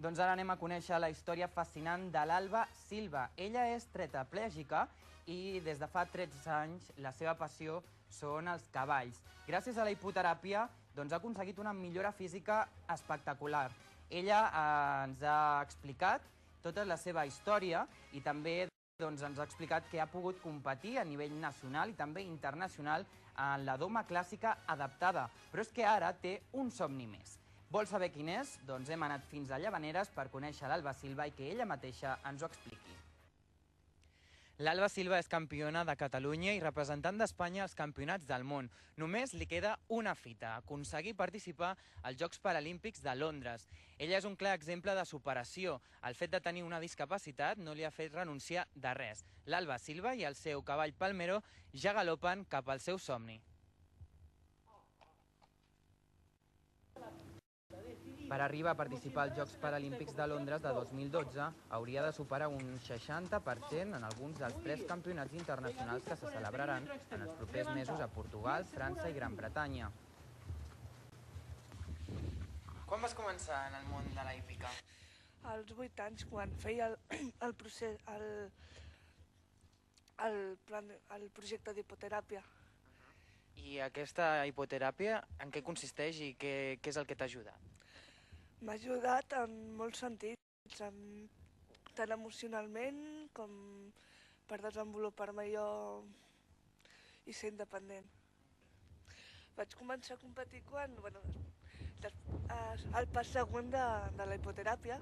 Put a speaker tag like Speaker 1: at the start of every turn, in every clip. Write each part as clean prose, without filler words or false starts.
Speaker 1: Doncs ara anem a conèixer la història fascinant de l'Alba Silva. Ella és tetraplègica i des de fa 13 anys la seva passió són els cavalls. Gràcies a la hipoteràpia ha aconseguit una millora física espectacular. Ella ens ha explicat tota la seva història i també ens ha explicat que ha pogut competir a nivell nacional i també internacional en la doma clàssica adaptada. Però és que ara té un somni més. Vol saber quin és? Doncs hem anat fins a Llavaneres per conèixer l'Alba Silva i que ella mateixa ens ho expliqui. L'Alba Silva és campiona de Catalunya i representant d'Espanya als campionats del món. Només li queda una fita, aconseguir participar als Jocs Paralímpics de Londres. Ella és un clar exemple de superació. El fet de tenir una discapacitat no li ha fet renunciar de res. L'Alba Silva i el seu cavall Palmero ja galopen cap al seu somni. Per arribar a participar als Jocs Paralímpics de Londres de 2012, hauria de superar un 60% en alguns dels 3 campionats internacionals que se celebraran en els propers mesos a Portugal, França i Gran Bretanya. Quan vas començar en el món de la hípica?
Speaker 2: Als 8 anys, quan feia el projecte d'hipoteràpia.
Speaker 1: I aquesta hipoteràpia en què consisteix i què és el que t'ha ajudat?
Speaker 2: M'ha ajudat en molts sentits, tant emocionalment com per desenvolupar-me jo i ser independent. Vaig començar a competir quan, al pas següent de la hipoteràpia,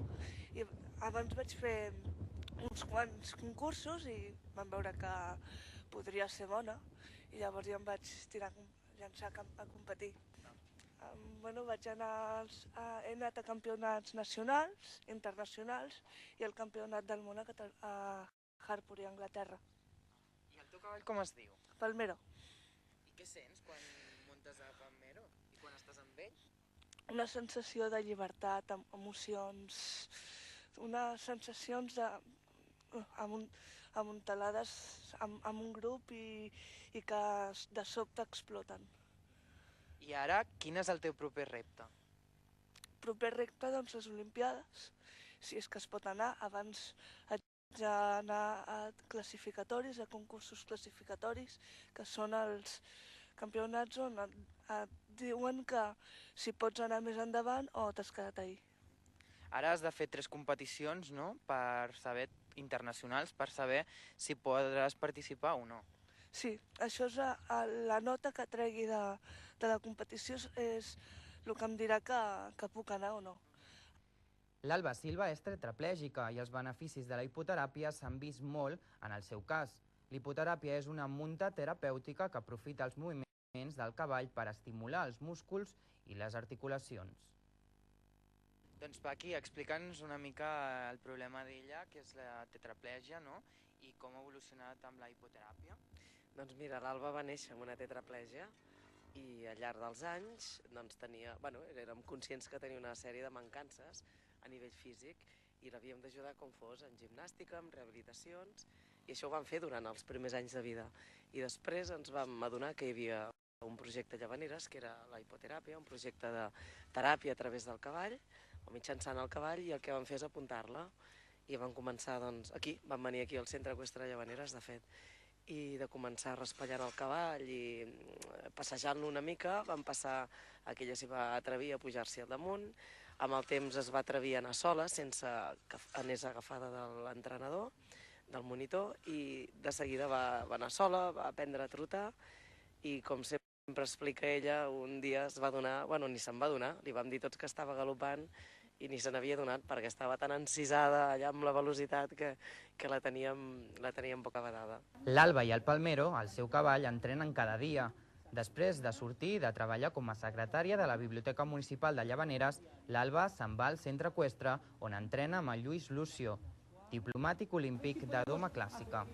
Speaker 2: i abans vaig fer uns quants concursos i vam veure que podria ser bona i llavors ja em vaig llançar a competir. He anat a campionats nacionals, internacionals i el campionat del món a Hartpury, a Anglaterra.
Speaker 1: I el teu cavall com es diu?
Speaker 2: Palmero.
Speaker 1: I què sents quan muntes a Palmero i quan estàs amb ell?
Speaker 2: Una sensació de llibertat, emocions, unes sensacions amuntalades amb un grup i que de sobte exploten.
Speaker 1: I ara, quin és el teu proper repte?
Speaker 2: Proper repte, doncs, les Olimpiades, si és que es pot anar. Abans haig d'anar a classificatoris, a concursos classificatoris, que són els campionats on et diuen que si pots anar més endavant o t'has quedat ahir.
Speaker 1: Ara has de fer 3 competicions, no?, internacionals, per saber si podràs participar o no.
Speaker 2: Sí, això és la nota que tregui de la competició, és el que em dirà que puc anar o no.
Speaker 1: L'Alba Silva és tetraplègica i els beneficis de la hipoteràpia s'han vist molt en el seu cas. L'hipoteràpia és una munta terapèutica que aprofita els moviments del cavall per estimular els músculs i les articulacions. Doncs Paqui, explica'ns una mica el problema d'ella, que és la tetraplègia, no?, i com ha evolucionat amb la hipoteràpia.
Speaker 3: Doncs mira, l'Alba va néixer amb una tetraplègia i al llarg dels anys érem conscients que tenia una sèrie de mancances a nivell físic i l'havíem d'ajudar com fos en gimnàstica, en rehabilitacions, i això ho vam fer durant els primers anys de vida. I després ens vam adonar que hi havia un projecte a Llavaneres, que era la hipoteràpia, un projecte de teràpia a través del cavall, o mitjançant el cavall, i el que vam fer és apuntar-la. I vam començar, aquí, vam venir aquí al Centre Eqüestre de Llavaneres, de fet, i de començar raspallant el cavall i passejant-lo una mica, vam passar que ella s'hi va atrevir a pujar-s'hi al damunt. Amb el temps es va atrevir a anar sola, sense que anés agafada de l'entrenador, del monitor, i de seguida va anar sola, va aprendre a trotar, i com sempre explica ella, un dia es va adonar, ni se'n va adonar, li vam dir tots que estava galopant, i ni se n'havia adonat perquè estava tan encisada allà amb la velocitat que la teníem bocabadada.
Speaker 1: L'Alba i el Palmero, el seu cavall, entrenen cada dia. Després de sortir de treballar com a secretària de la Biblioteca Municipal de Llavaneres, l'Alba se'n va al centre eqüestre on entrena amb el Lluís Lucio, diplomàtic olímpic de doma clàssica.